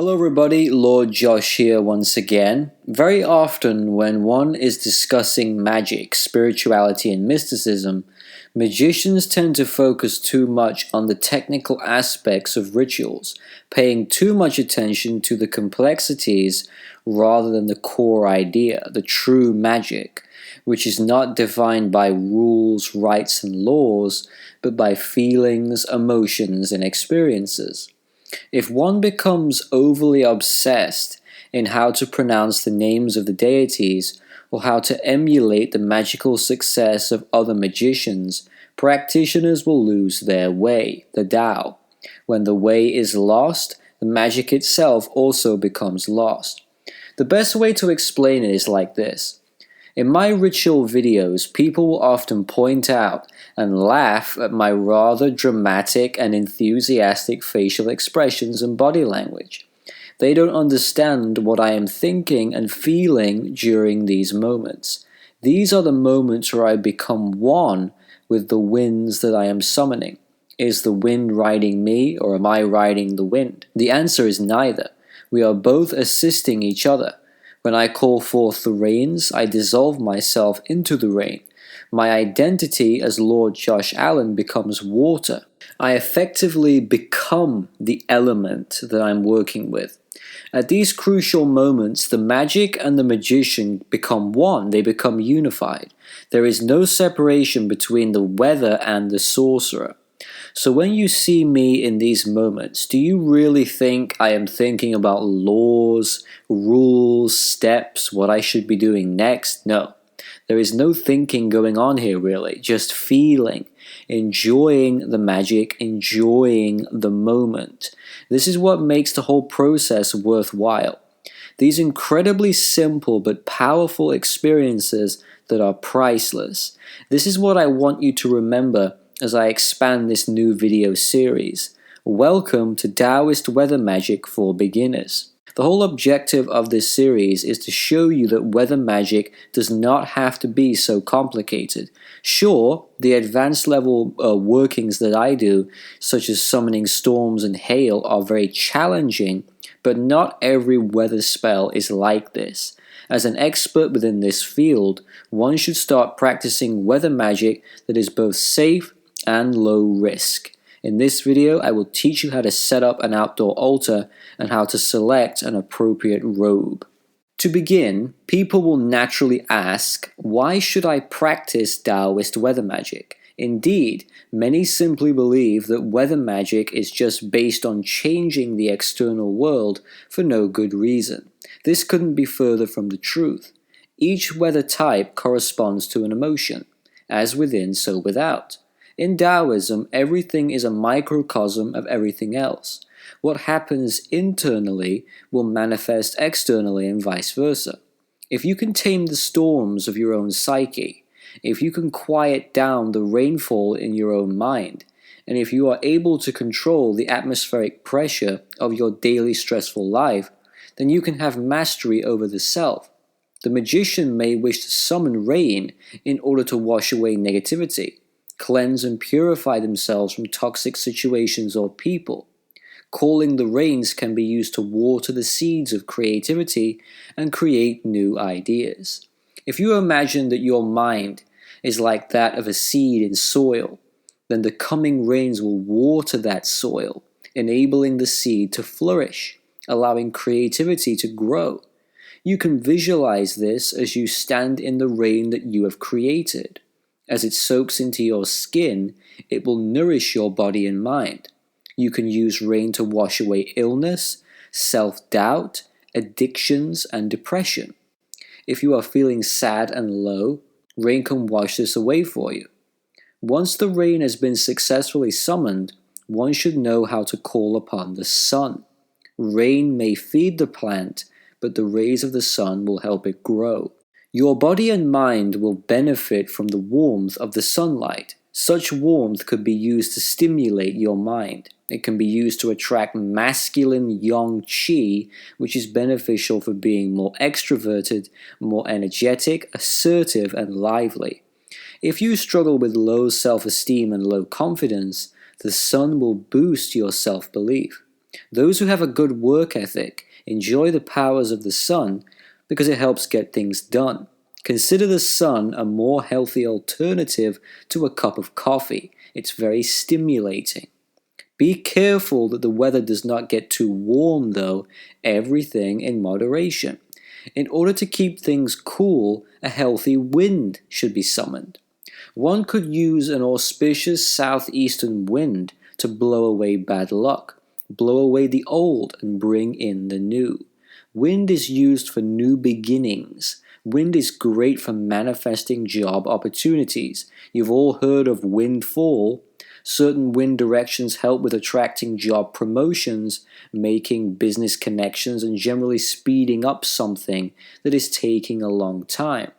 Hello everybody, Lord Josh here once again. Very often when one is discussing magic, spirituality and mysticism, magicians tend to focus too much on the technical aspects of rituals, paying too much attention to the complexities rather than the core idea, the true magic, which is not defined by rules, rites and laws, but by feelings, emotions and experiences. If one becomes overly obsessed in how to pronounce the names of the deities or how to emulate the magical success of other magicians, practitioners will lose their way, the Tao. When the way is lost, the magic itself also becomes lost. The best way to explain it is like this. In my ritual videos, people will often point out and laugh at my rather dramatic and enthusiastic facial expressions and body language. They don't understand what I am thinking and feeling during these moments. These are the moments where I become one with the winds that I am summoning. Is the wind riding me or am I riding the wind? The answer is neither. We are both assisting each other. When I call forth the rains, I dissolve myself into the rain. My identity as Lord Josh Allen becomes water. I effectively become the element that I'm working with. At these crucial moments, the magic and the magician become one. They become unified. There is no separation between the weather and the sorcerer. So when you see me in these moments, do you really think I am thinking about laws, rules, steps, what I should be doing next? No. There is no thinking going on here really, just feeling, enjoying the magic, enjoying the moment. This is what makes the whole process worthwhile. These incredibly simple but powerful experiences that are priceless. This is what I want you to remember as I expand this new video series. Welcome to Taoist weather magic for beginners. The whole objective of this series is to show you that weather magic does not have to be so complicated. Sure, the advanced level workings that I do, such as summoning storms and hail, are very challenging, but not every weather spell is like this. As an expert within this field, one should start practicing weather magic that is both safe and low risk. In this video, I will teach you how to set up an outdoor altar and how to select an appropriate robe. To begin, people will naturally ask, why should I practice Taoist weather magic? Indeed, many simply believe that weather magic is just based on changing the external world for no good reason. This couldn't be further from the truth. Each weather type corresponds to an emotion, as within so without. In Taoism, everything is a microcosm of everything else. What happens internally will manifest externally and vice versa. If you can tame the storms of your own psyche, if you can quiet down the rainfall in your own mind, and if you are able to control the atmospheric pressure of your daily stressful life, then you can have mastery over the self. The magician may wish to summon rain in order to wash away negativity, cleanse and purify themselves from toxic situations or people. Calling the rains can be used to water the seeds of creativity and create new ideas. If you imagine that your mind is like that of a seed in soil, then the coming rains will water that soil, enabling the seed to flourish, allowing creativity to grow. You can visualize this as you stand in the rain that you have created. As it soaks into your skin, it will nourish your body and mind. You can use rain to wash away illness, self-doubt, addictions, and depression. If you are feeling sad and low, rain can wash this away for you. Once the rain has been successfully summoned, one should know how to call upon the sun. Rain may feed the plant, but the rays of the sun will help it grow. Your body and mind will benefit from the warmth of the sunlight. Such warmth could be used to stimulate your mind. It can be used to attract masculine yang qi, which is beneficial for being more extroverted, more energetic, assertive, and lively. If you struggle with low self-esteem and low confidence, the sun will boost your self-belief. Those who have a good work ethic enjoy the powers of the sun because it helps get things done. Consider the sun a more healthy alternative to a cup of coffee. It's very stimulating. Be careful that the weather does not get too warm, though. Everything in moderation. In order to keep things cool, a healthy wind should be summoned. One could use an auspicious southeastern wind to blow away bad luck, blow away the old and bring in the new. Wind is used for new beginnings. Wind is great for manifesting job opportunities. You've all heard of windfall. Certain wind directions help with attracting job promotions, making business connections, and generally speeding up something that is taking a long time.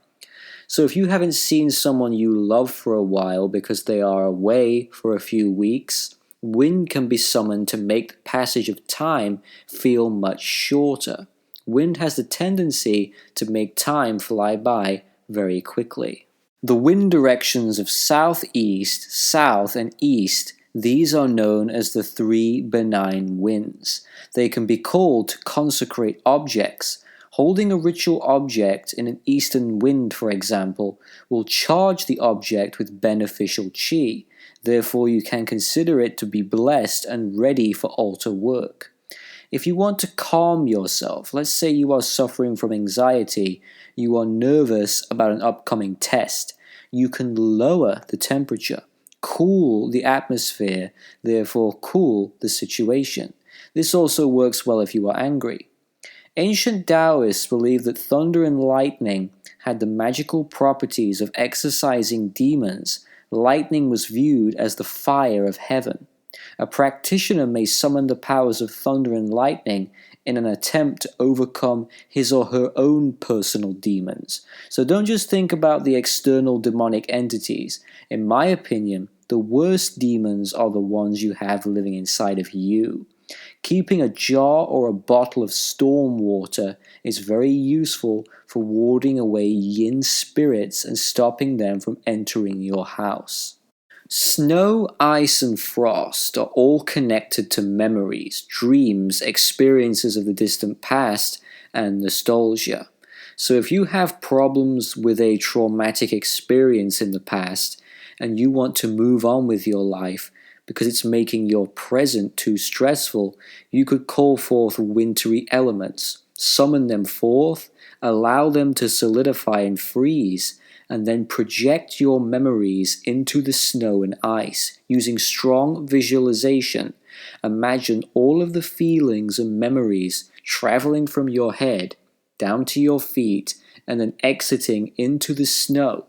So if you haven't seen someone you love for a while because they are away for a few weeks, wind can be summoned to make the passage of time feel much shorter. Wind has the tendency to make time fly by very quickly. The wind directions of southeast, south, and east, these are known as the three benign winds. They can be called to consecrate objects. Holding a ritual object in an eastern wind, for example, will charge the object with beneficial qi. Therefore, you can consider it to be blessed and ready for altar work. If you want to calm yourself, let's say you are suffering from anxiety, you are nervous about an upcoming test, you can lower the temperature, cool the atmosphere, therefore cool the situation. This also works well if you are angry. Ancient Taoists believed that thunder and lightning had the magical properties of exorcising demons. Lightning was viewed as the fire of heaven. A practitioner may summon the powers of thunder and lightning in an attempt to overcome his or her own personal demons. So don't just think about the external demonic entities. In my opinion, the worst demons are the ones you have living inside of you. Keeping a jar or a bottle of storm water is very useful for warding away yin spirits and stopping them from entering your house. Snow, ice, and frost are all connected to memories, dreams, experiences of the distant past, and nostalgia. So if you have problems with a traumatic experience in the past and you want to move on with your life because it's making your present too stressful, you could call forth wintry elements, summon them forth, allow them to solidify and freeze, and then project your memories into the snow and ice using strong visualization. Imagine all of the feelings and memories traveling from your head down to your feet and then exiting into the snow.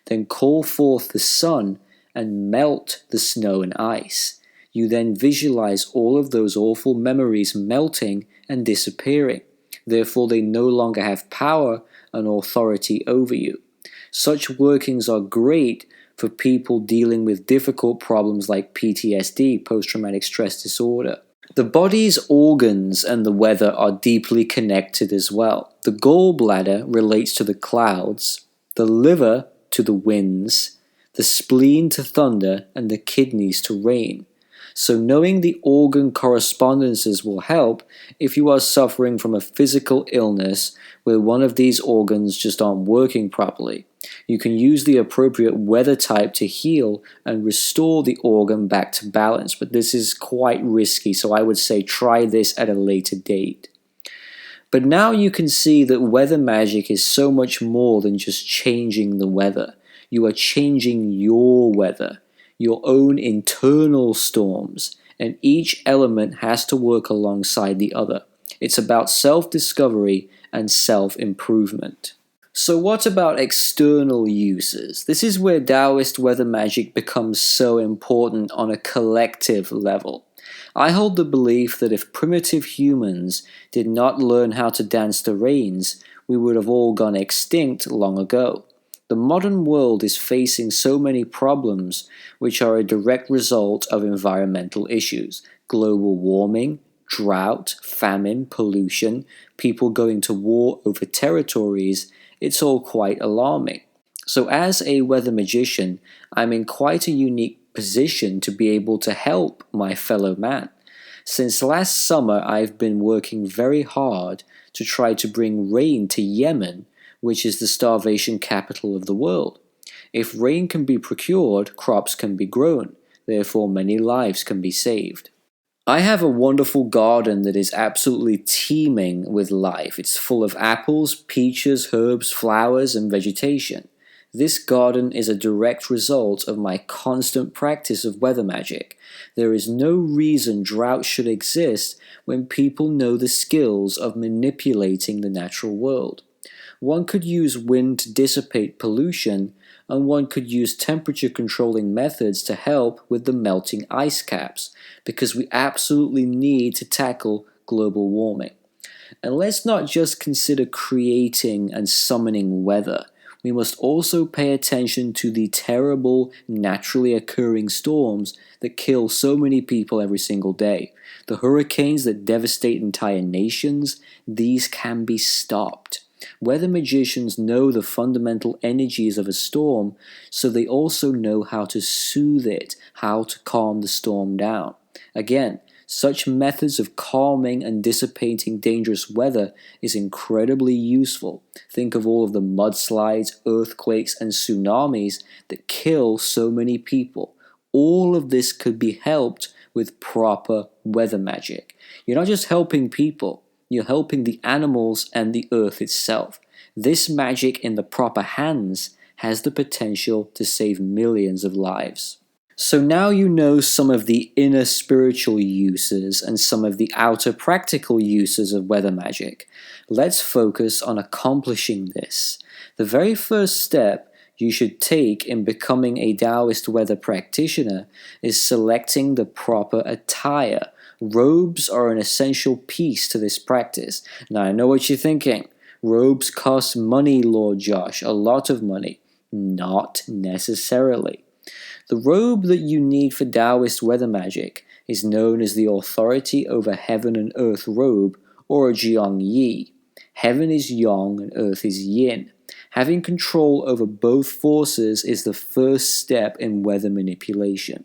Then call forth the sun and melt the snow and ice. You then visualize all of those awful memories melting and disappearing. Therefore, they no longer have power and authority over you. Such workings are great for people dealing with difficult problems like PTSD, post-traumatic stress disorder. The body's organs and the weather are deeply connected as well. The gallbladder relates to the clouds, the liver to the winds, the spleen to thunder, and the kidneys to rain. So knowing the organ correspondences will help if you are suffering from a physical illness where one of these organs just aren't working properly. You can use the appropriate weather type to heal and restore the organ back to balance, but this is quite risky, so I would say try this at a later date. But now you can see that weather magic is so much more than just changing the weather. You are changing your weather, your own internal storms, and each element has to work alongside the other. It's about self-discovery and self-improvement. So what about external uses? This is where Taoist weather magic becomes so important on a collective level. I hold the belief that if primitive humans did not learn how to dance the rains, we would have all gone extinct long ago. The modern world is facing so many problems which are a direct result of environmental issues: global warming, drought, famine, pollution, people going to war over territories. It's all quite alarming. So as a weather magician, I'm in quite a unique position to be able to help my fellow man. Since last summer, I've been working very hard to try to bring rain to Yemen, which is the starvation capital of the world. If rain can be procured, crops can be grown, therefore many lives can be saved. I have a wonderful garden that is absolutely teeming with life. It's full of apples, peaches, herbs, flowers, and vegetation. This garden is a direct result of my constant practice of weather magic. There is no reason drought should exist when people know the skills of manipulating the natural world. One could use wind to dissipate pollution, and one could use temperature controlling methods to help with the melting ice caps, because we absolutely need to tackle global warming. And let's not just consider creating and summoning weather. We must also pay attention to the terrible, naturally occurring storms that kill so many people every single day. The hurricanes that devastate entire nations, these can be stopped. Weather magicians know the fundamental energies of a storm, so they also know how to soothe it, how to calm the storm down. Again, such methods of calming and dissipating dangerous weather is incredibly useful. Think of all of the mudslides, earthquakes, and tsunamis that kill so many people. All of this could be helped with proper weather magic. You're not just helping people, you're helping the animals and the earth itself. This magic in the proper hands has the potential to save millions of lives. So now you know some of the inner spiritual uses and some of the outer practical uses of weather magic. Let's focus on accomplishing this. The very first step you should take in becoming a Taoist weather practitioner is selecting the proper attire. Robes are an essential piece to this practice. Now I know what you're thinking. Robes cost money, Lord Josh, a lot of money. Not necessarily. The robe that you need for Taoist weather magic is known as the Authority over Heaven and Earth robe, or a jian. Heaven is yang and earth is yin. Having control over both forces is the first step in weather manipulation.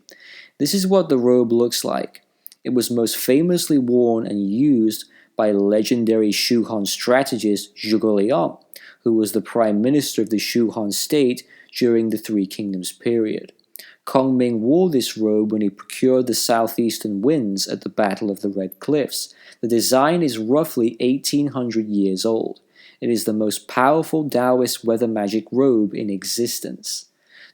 This is what the robe looks like. It was most famously worn and used by legendary Shu Han strategist Zhuge Liang, who was the prime minister of the Shu Han state during the Three Kingdoms period. Kong Ming wore this robe when he procured the southeastern winds at the Battle of the Red Cliffs. The design is roughly 1800 years old. It is the most powerful Taoist weather magic robe in existence.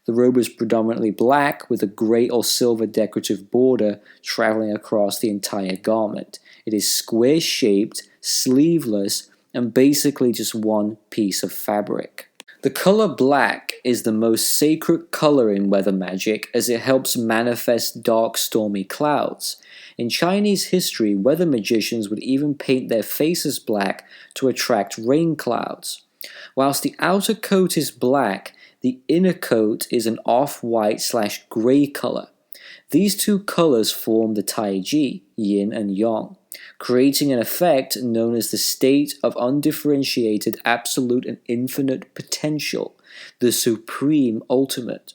The robe is predominantly black with a gray or silver decorative border traveling across the entire garment. It is square-shaped, sleeveless, and basically just one piece of fabric. The color black is the most sacred color in weather magic as it helps manifest dark, stormy clouds. In Chinese history, weather magicians would even paint their faces black to attract rain clouds. Whilst the outer coat is black, the inner coat is an off-white/gray color. These two colors form the Taiji, yin and yang, creating an effect known as the state of undifferentiated absolute and infinite potential, the supreme ultimate.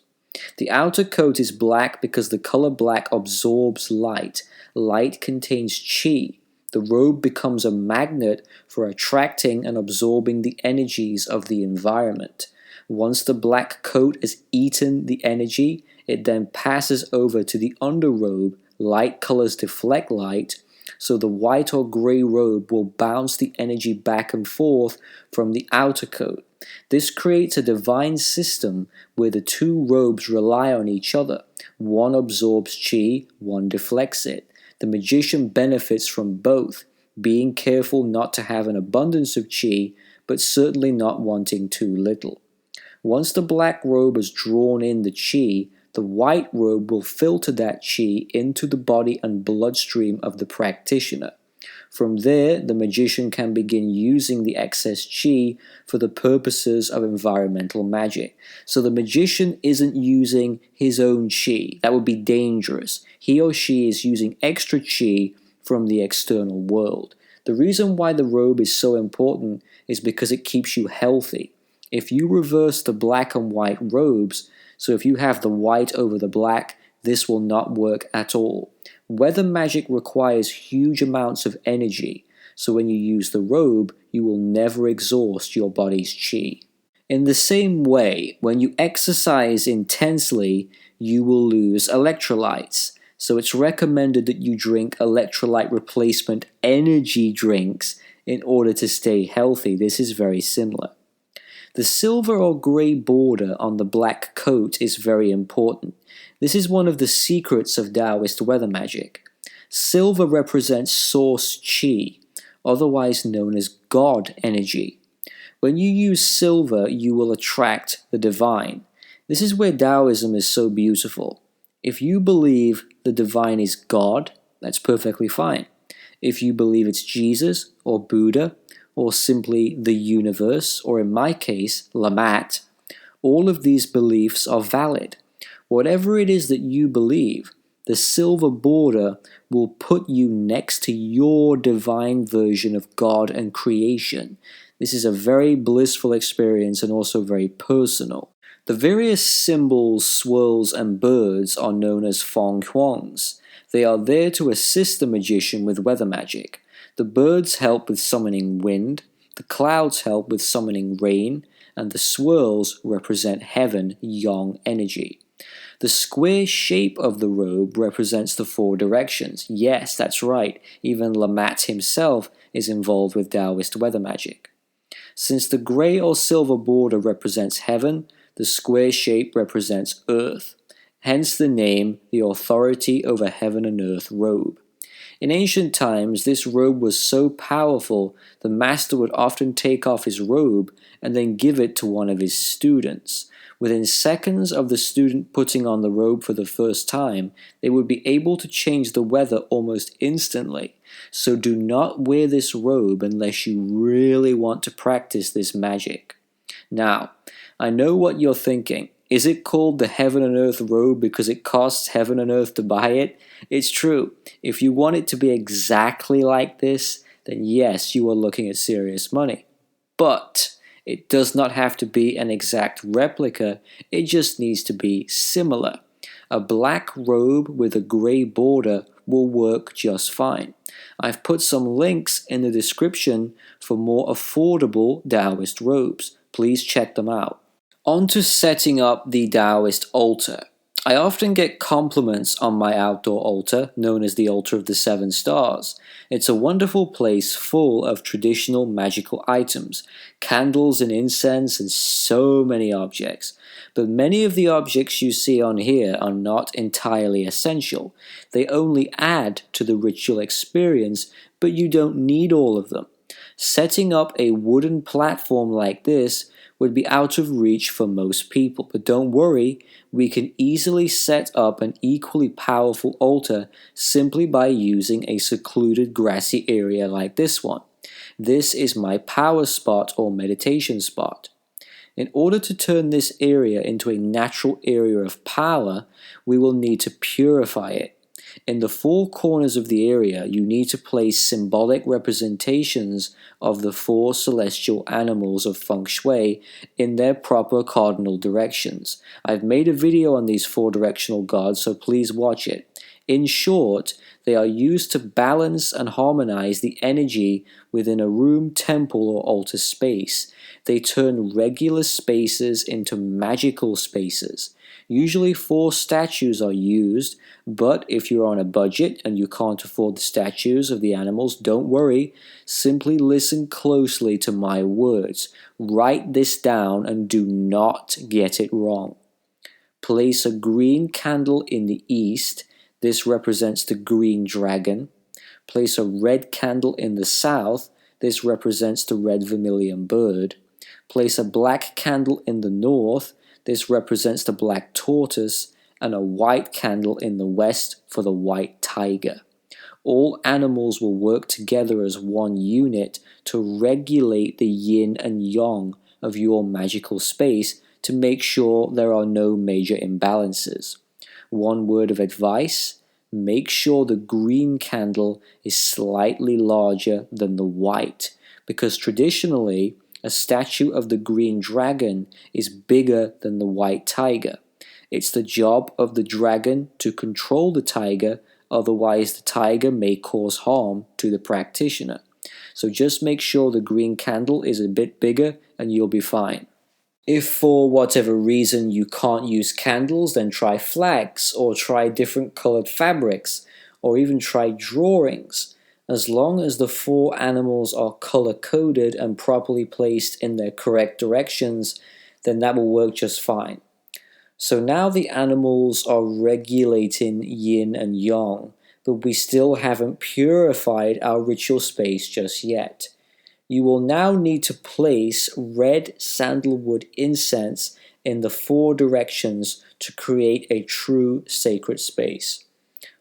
The outer coat is black because the color black absorbs light. Light contains qi. The robe becomes a magnet for attracting and absorbing the energies of the environment. Once the black coat has eaten the energy, it then passes over to the underrobe. Light colors deflect light, so the white or gray robe will bounce the energy back and forth from the outer coat. This creates a divine system where the two robes rely on each other. One absorbs qi, one deflects it. The magician benefits from both, being careful not to have an abundance of qi, but certainly not wanting too little. Once the black robe has drawn in the qi, the white robe will filter that qi into the body and bloodstream of the practitioner. From there, the magician can begin using the excess qi for the purposes of environmental magic. So the magician isn't using his own qi. That would be dangerous. He or she is using extra qi from the external world. The reason why the robe is so important is because it keeps you healthy. If you reverse the black and white robes, so if you have the white over the black, this will not work at all. Weather magic requires huge amounts of energy, so when you use the robe, you will never exhaust your body's chi. In the same way, when you exercise intensely, you will lose electrolytes, so it's recommended that you drink electrolyte replacement energy drinks in order to stay healthy. This is very similar. The silver or grey border on the black coat is very important. This is one of the secrets of Taoist weather magic. Silver represents source chi, otherwise known as God energy. When you use silver, you will attract the divine. This is where Taoism is so beautiful. If you believe the divine is God, that's perfectly fine. If you believe it's Jesus or Buddha or simply the universe, or in my case, Lamat, all of these beliefs are valid. Whatever it is that you believe, the silver border will put you next to your divine version of God and creation. This is a very blissful experience and also very personal. The various symbols, swirls, and birds are known as feng huangs. They are there to assist the magician with weather magic. The birds help with summoning wind, the clouds help with summoning rain, and the swirls represent heaven, yang energy. The square shape of the robe represents the four directions. Yes, that's right, even Lamat himself is involved with Taoist weather magic. Since the grey or silver border represents heaven, the square shape represents earth. Hence the name, the authority over heaven and earth robe. In ancient times, this robe was so powerful, the master would often take off his robe and then give it to one of his students. Within seconds of the student putting on the robe for the first time, they would be able to change the weather almost instantly. So do not wear this robe unless you really want to practice this magic. Now, I know what you're thinking. Is it called the Heaven and Earth robe because it costs heaven and earth to buy it? It's true. If you want it to be exactly like this, then yes, you are looking at serious money. But it does not have to be an exact replica, it just needs to be similar. A black robe with a grey border will work just fine. I've put some links in the description for more affordable Taoist robes. Please check them out. On to setting up the Taoist altar. I often get compliments on my outdoor altar, known as the Altar of the Seven Stars. It's a wonderful place full of traditional magical items, candles and incense, and so many objects. But many of the objects you see on here are not entirely essential. They only add to the ritual experience, but you don't need all of them. Setting up a wooden platform like this would be out of reach for most people, but don't worry, we can easily set up an equally powerful altar simply by using a secluded grassy area like this one. This is my power spot or meditation spot. In order to turn this area into a natural area of power, we will need to purify it. In the four corners of the area, you need to place symbolic representations of the four celestial animals of feng shui in their proper cardinal directions. I've made a video on these four directional gods, so please watch it. In short, they are used to balance and harmonize the energy within a room, temple, or altar space. They turn regular spaces into magical spaces. Usually 4 statues are used, but if you're on a budget and you can't afford the statues of the animals, don't worry. Simply listen closely to my words. Write this down and do not get it wrong. Place a green candle in the east. This represents the green dragon. Place a red candle in the south. This represents the red vermilion bird. Place a black candle in the north. This represents the black tortoise, and a white candle in the west for the white tiger. All animals will work together as one unit to regulate the yin and yang of your magical space to make sure there are no major imbalances. One word of advice: make sure the green candle is slightly larger than the white, because traditionally, a statue of the green dragon is bigger than the white tiger. It's the job of the dragon to control the tiger otherwise the tiger may cause harm to the practitioner. So just make sure the green candle is a bit bigger and you'll be fine. If for whatever reason you can't use candles, then try flags or try different colored fabrics or even try drawings. As long as the 4 animals are color-coded and properly placed in their correct directions, then that will work just fine. So now the animals are regulating yin and yang, but we still haven't purified our ritual space just yet. You will now need to place red sandalwood incense in the 4 directions to create a true sacred space.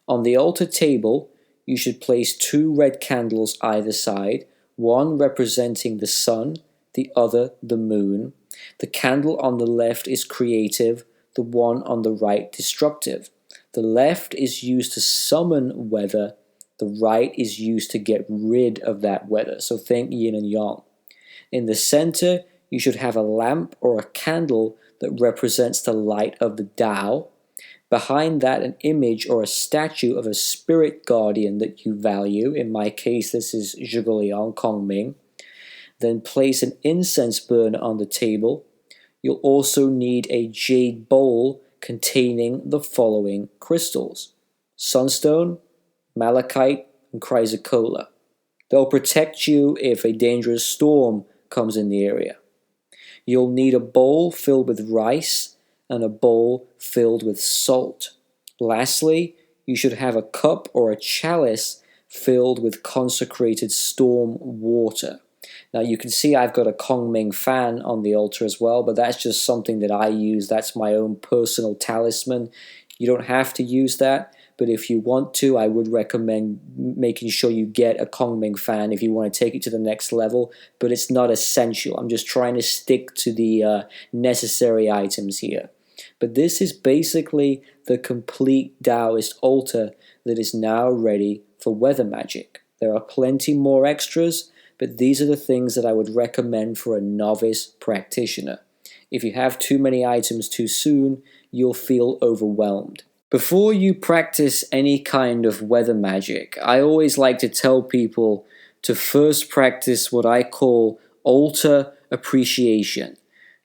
On the altar table, you should place 2 red candles either side, one representing the sun, the other the moon. The candle on the left is creative, the one on the right destructive. The left is used to summon weather, the right is used to get rid of that weather. So think yin and yang. In the center, you should have a lamp or a candle that represents the light of the Tao. Behind that, an image or a statue of a spirit guardian that you value. In my case, this is Zhigoliang Kongming. Then place an incense burner on the table. You'll also need a jade bowl containing the following crystals: sunstone, malachite, and chrysocolla. They'll protect you if a dangerous storm comes in the area. You'll need a bowl filled with rice and a bowl filled with salt. Lastly, you should have a cup or a chalice filled with consecrated storm water. Now you can see I've got a Kongming fan on the altar as well, but that's just something that I use. That's my own personal talisman. You don't have to use that, but if you want to, I would recommend making sure you get a Kongming fan if you want to take it to the next level, but it's not essential. I'm just trying to stick to the necessary items here. But this is basically the complete Taoist altar that is now ready for weather magic. There are plenty more extras, but these are the things that I would recommend for a novice practitioner. If you have too many items too soon, you'll feel overwhelmed. Before you practice any kind of weather magic, I always like to tell people to first practice what I call altar appreciation.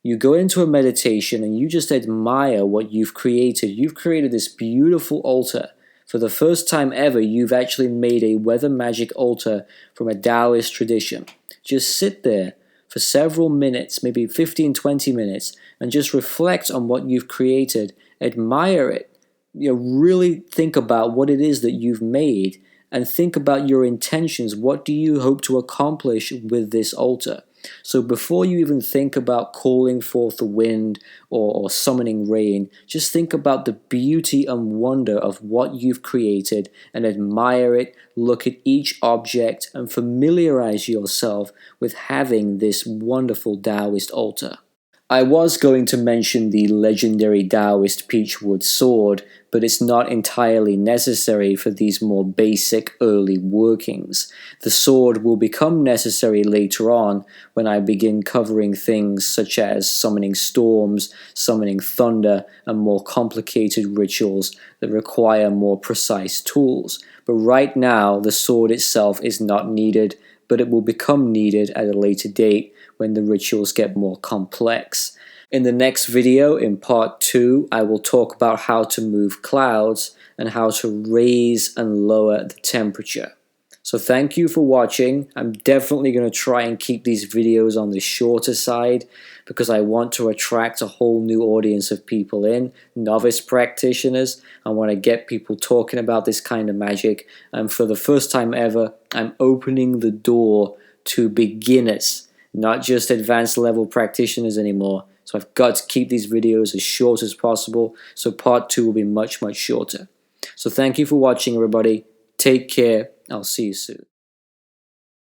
You go into a meditation and you just admire what you've created. You've created this beautiful altar. For the first time ever, you've actually made a weather magic altar from a Taoist tradition. Just sit there for several minutes, maybe 15-20 minutes, and just reflect on what you've created. Admire it. Really think about what it is that you've made and think about your intentions. What do you hope to accomplish with this altar? So before you even think about calling forth the wind or summoning rain, just think about the beauty and wonder of what you've created and admire it. Look at each object and familiarize yourself with having this wonderful Taoist altar. I was going to mention the legendary Taoist peachwood sword, but it's not entirely necessary for these more basic early workings. The sword will become necessary later on when I begin covering things such as summoning storms, summoning thunder, and more complicated rituals that require more precise tools. But right now, the sword itself is not needed, but it will become needed at a later date when the rituals get more complex. In the next video, in part 2, I will talk about how to move clouds and how to raise and lower the temperature. So thank you for watching. I'm definitely going to try and keep these videos on the shorter side because I want to attract a whole new audience of people in, novice practitioners. I want to get people talking about this kind of magic. And for the first time ever, I'm opening the door to beginners, not just advanced level practitioners anymore. So I've got to keep these videos as short as possible. So part 2 will be much, much shorter. So thank you for watching, everybody. Take care. I'll see you soon.